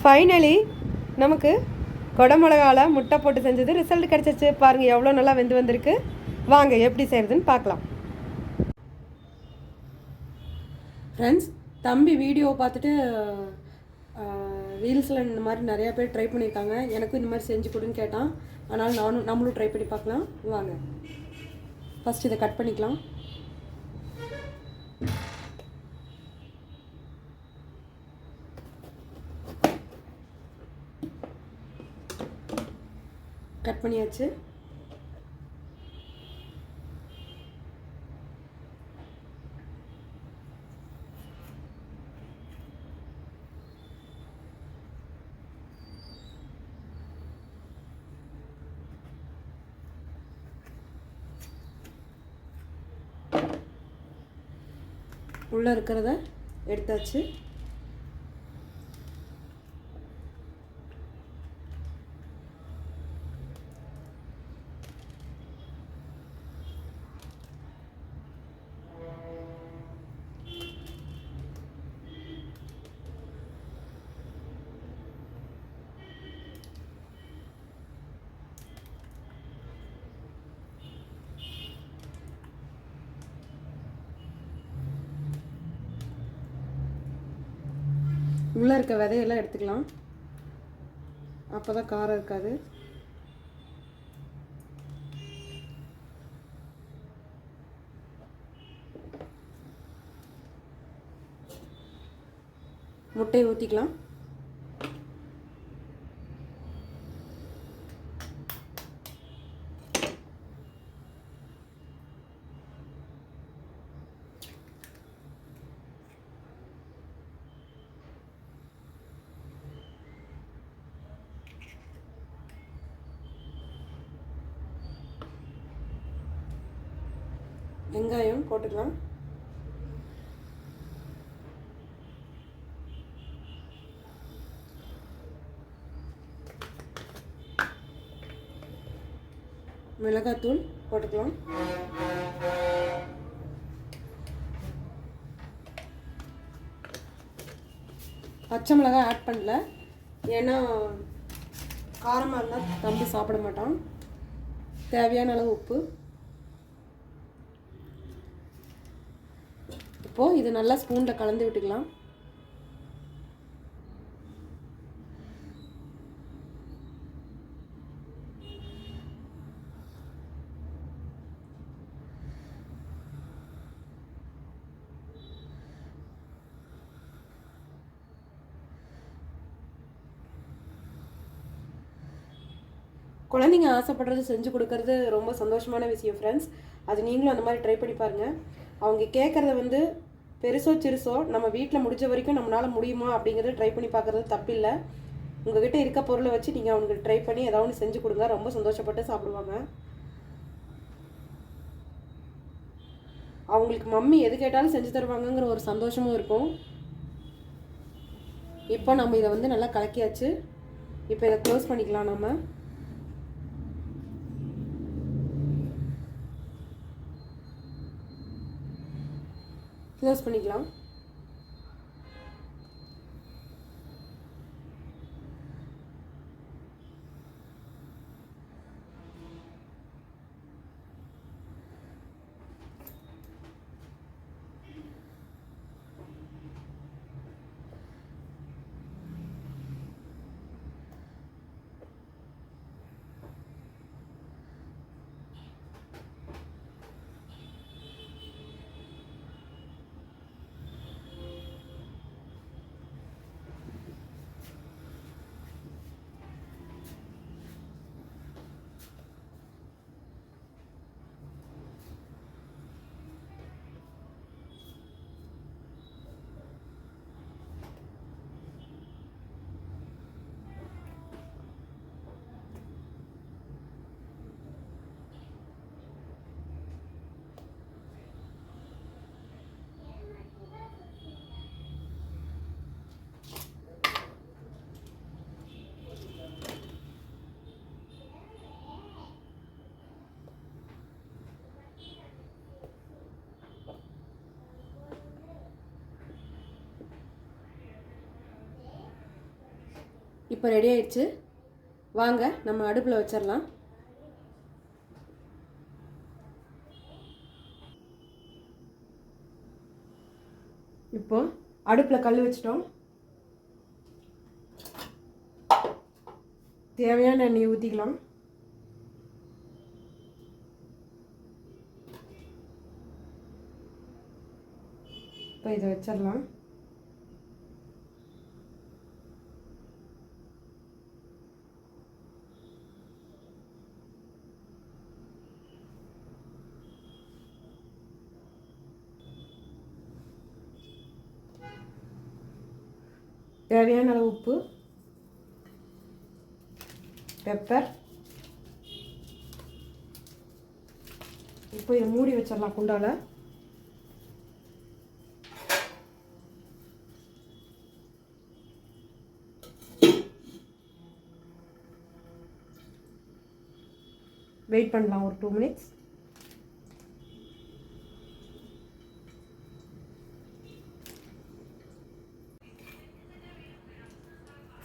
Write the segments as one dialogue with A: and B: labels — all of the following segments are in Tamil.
A: ஃபைனலி நமக்கு குடமிளகால முட்டை போட்டு செஞ்சது ரிசல்ட் கிடச்சிச்சு. பாருங்கள் எவ்வளோ நல்லா வெந்து வந்திருக்கு. வாங்க எப்படி செய்கிறதுன்னு பார்க்கலாம். ஃப்ரெண்ட்ஸ், தம்பி வீடியோ பார்த்துட்டு ரீல்ஸில் இந்த மாதிரி நிறையா பேர் ட்ரை பண்ணியிருக்காங்க. எனக்கும் இந்த மாதிரி செஞ்சு கொடுன்னு கேட்டான். அதனால் நம்மளும் ட்ரை பண்ணி பார்க்கலாம். வாங்க ஃபஸ்ட் இதை கட் பண்ணிக்கலாம். கட் பண்ணியாச்சு. உள்ளே இருக்கிறத எடுத்தாச்சு. உள்ளே இருக்க விதையெல்லாம் எடுத்துக்கலாம். அப்போ தான் காரம் இருக்காது. முட்டையை ஊற்றிக்கலாம். வெங்காயம் போட்டுக்கலாம். மிளகாத்தூள் போட்டுக்கலாம். பச்சை மிளகாய் ஆட் பண்ணல, ஏன்னா காரமாக இருந்தால் தம்பி சாப்பிட மாட்டான். தேவையான அளவு உப்பு. இப்போது இது நல்லா ஸ்பூனில் கலந்து விட்டுக்கலாம். குழந்தைங்க ஆசைப்படுறது செஞ்சு கொடுக்கறது ரொம்ப சந்தோஷமான விஷயம் ஃப்ரெண்ட்ஸ். அது நீங்களும் அந்த மாதிரி ட்ரை பண்ணி பாருங்கள். அவங்க கேட்குறத பெருசோ சிறுசோ நம்ம வீட்டில் முடிஞ்ச வரைக்கும் நம்மளால் முடியுமா அப்படிங்கிறத ட்ரை பண்ணி பார்க்குறது தப்பில்லை. உங்கள்கிட்ட இருக்க பொருளை வச்சு நீங்கள் அவங்களுக்கு ட்ரை பண்ணி ஏதாவது ஒன்று செஞ்சு கொடுங்க. ரொம்ப சந்தோஷப்பட்டு சாப்பிடுவாங்க. அவங்களுக்கு மம்மி எது கேட்டாலும் செஞ்சு தருவாங்கங்கிற ஒரு சந்தோஷமும் இருக்கும். இப்போ நம்ம இதை நல்லா கலக்கியாச்சு. இப்போ இதை க்ளோஸ் பண்ணிக்கலாம். நம்ம க்ளோஸ் பண்ணிக்கலாம். இப்போ ரெடி ஆயிடுச்சு. வாங்க நம்ம அடுப்பில் வச்சிடலாம். இப்போ அடுப்பில் கல் வச்சிட்டோம். தேவையான எண்ணெய் ஊற்றிக்கலாம். இப்போ இதை வச்சிடலாம். தேவையான அளவு உப்பு, பெப்பர். இப்போ இதை மூடி வச்சிடலாம் குண்டால. வெயிட் பண்ணலாம் ஒரு 2 மினிட்ஸ்.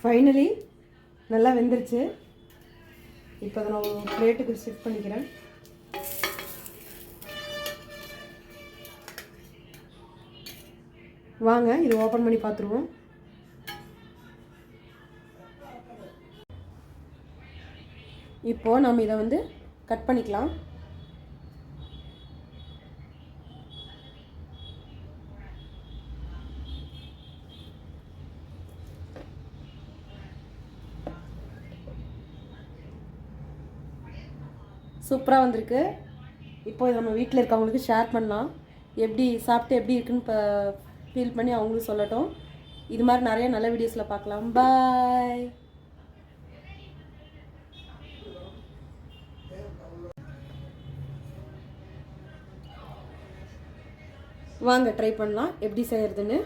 A: ஃபைனலி நல்லா வெந்துருச்சு. இப்போ அதை நான் ஒரு பிளேட்டுக்கு ஷிஃப்ட் பண்ணிக்கிறேன். வாங்க இது ஓப்பன் பண்ணி பார்த்துருவோம். இப்போது நம்ம இதை வந்து கட் பண்ணிக்கலாம். சூப்பராக வந்திருக்கு. இப்போ நம்ம வீட்டில் இருக்கவங்களுக்கு ஷேர் பண்ணலாம். எப்படி சாப்பிட்டு எப்படி இருக்குன்னு ஃபீல் பண்ணி அவங்களும் சொல்லட்டும். இது மாதிரி நிறைய நல்ல வீடியோஸில் பார்க்கலாம். பாய். வாங்க ட்ரை பண்ணலாம் எப்படி செய்கிறதுன்னு.